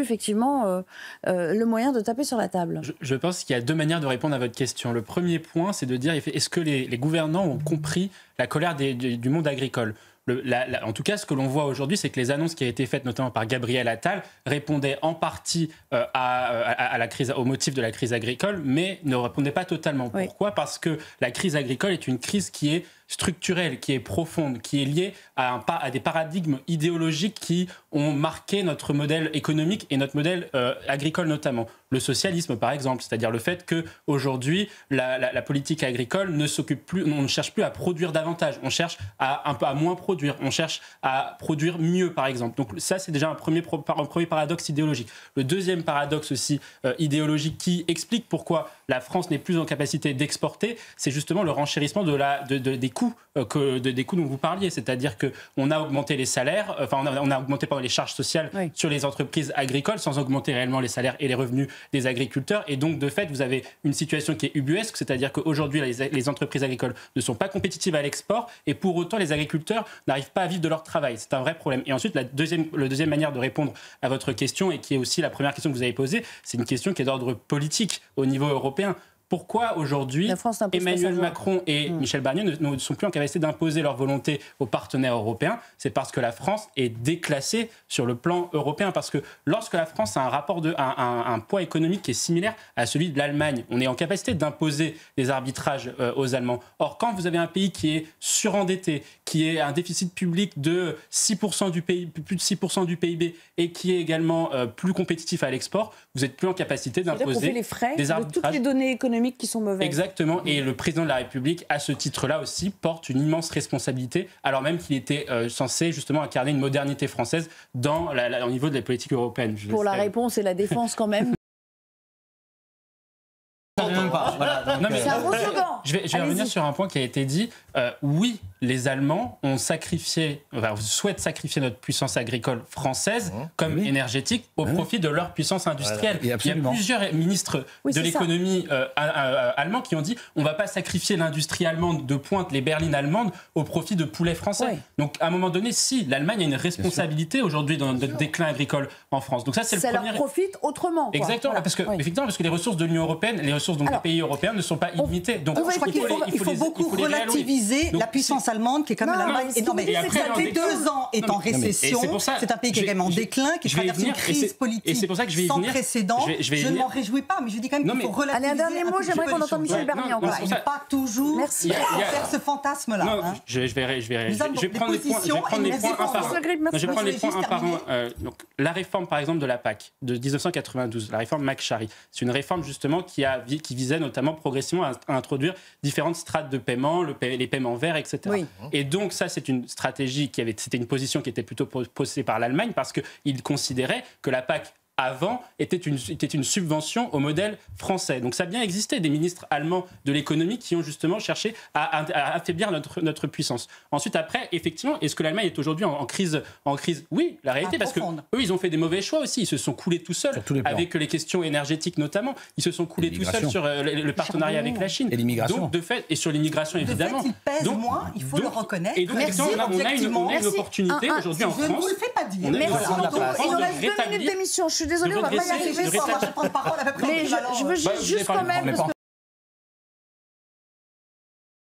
effectivement le moyen de taper sur la table. Je pense qu'il y a deux manières de répondre à votre question. Le premier point, c'est de dire, est-ce que les gouvernants ont compris la colère du monde agricole ? En tout cas, ce que l'on voit aujourd'hui, c'est que les annonces qui ont été faites, notamment par Gabriel Attal, répondaient en partie à la crise, au motif de la crise agricole, mais ne répondaient pas totalement. Oui. Pourquoi ? Parce que la crise agricole est une crise qui est structurelle, qui est profonde, qui est liée à des paradigmes idéologiques qui ont marqué notre modèle économique et notre modèle agricole notamment. Le socialisme, par exemple, c'est-à-dire le fait qu'aujourd'hui, la politique agricole ne s'occupe plus, on ne cherche plus à produire davantage, on cherche un peu à moins produire, on cherche à produire mieux, par exemple. Donc ça, c'est déjà un premier paradoxe idéologique. Le deuxième paradoxe aussi idéologique qui explique pourquoi la France n'est plus en capacité d'exporter, c'est justement le renchérissement des coûts dont vous parliez, c'est-à-dire qu'on a augmenté les salaires, on a augmenté les charges sociales sur les entreprises agricoles sans augmenter réellement les salaires et les revenus des agriculteurs, et donc de fait vous avez une situation qui est ubuesque, c'est-à-dire qu'aujourd'hui les entreprises agricoles ne sont pas compétitives à l'export et pour autant les agriculteurs n'arrivent pas à vivre de leur travail. C'est un vrai problème. Et ensuite la deuxième manière de répondre à votre question, et qui est aussi la première question que vous avez posée, c'est une question qui est d'ordre politique au niveau européen. Pourquoi aujourd'hui Emmanuel Macron et Michel Barnier ne sont plus en capacité d'imposer leur volonté aux partenaires européens? C'est parce que la France est déclassée sur le plan européen. Parce que lorsque la France a un poids économique qui est similaire à celui de l'Allemagne, on est en capacité d'imposer des arbitrages aux Allemands. Or, quand vous avez un pays qui est surendetté, qui est un déficit public de 6% du PIB, plus de 6% du PIB, et qui est également plus compétitif à l'export, vous n'êtes plus en capacité d'imposer des arbitrages. De toutes les données économiques qui sont mauvaises. Exactement, et le président de la République, à ce titre-là aussi, porte une immense responsabilité, alors même qu'il était censé justement incarner une modernité française au niveau de la politique européenne. Pour la réponse et la défense quand même. Voilà, non, mais je vais revenir sur un point qui a été dit. Oui, les Allemands souhaitent sacrifier notre puissance agricole française comme énergétique au profit de leur puissance industrielle. Il y a plusieurs ministres de l'économie allemands qui ont dit on ne va pas sacrifier l'industrie allemande de pointe, les berlines allemandes, au profit de poulets français. Donc à un moment donné, si l'Allemagne a une responsabilité aujourd'hui dans notre déclin agricole en France. Donc ça leur profite autrement. Exactement, voilà. Effectivement, parce que les ressources de l'Union européenne, les ressources des pays européens ne sont pas illimitées. Donc je crois qu'il faut beaucoup relativiser la puissance allemande qui est quand même l'Allemagne. Ça fait 2 ans est en récession. C'est un pays qui est quand même en déclin, qui traverse une crise politique sans précédent. Je ne m'en réjouis pas, mais je dis quand même qu'il faut relativiser. Allez, un dernier mot, j'aimerais qu'on entende Michel Barnier encore. Il n'est pas toujours faire ce fantasme-là. Je vais prendre les points un par un. La réforme, par exemple, de la PAC de 1992, la réforme McCharry, c'est une réforme justement qui visait notamment progressivement à introduire différentes strates de paiement, les paiements verts, etc. Oui. Et donc ça, c'est une stratégie c'était une position qui était plutôt posée par l'Allemagne parce qu'ils considéraient que la PAC avant était une subvention au modèle français. Donc ça a bien existé des ministres allemands de l'économie qui ont justement cherché à affaiblir notre puissance. Ensuite, après, effectivement, est-ce que l'Allemagne est aujourd'hui en crise? Oui, la réalité, parce qu'eux, ils ont fait des mauvais choix aussi. Ils se sont coulés tout seuls, avec les questions énergétiques notamment. Ils se sont coulés tout seuls sur le partenariat avec la Chine. Et l'immigration. Donc, de fait, et sur l'immigration, évidemment. De fait, ils pèsent moins, il faut le reconnaître. Et donc, on a une opportunité aujourd'hui en France. Je ne vous le fais pas dire. Merci beaucoup. Il nous reste 2 minutes d'émission. Je suis désolée, on va pas y arriver sans. Je prends parole avec mais je veux juste quand même...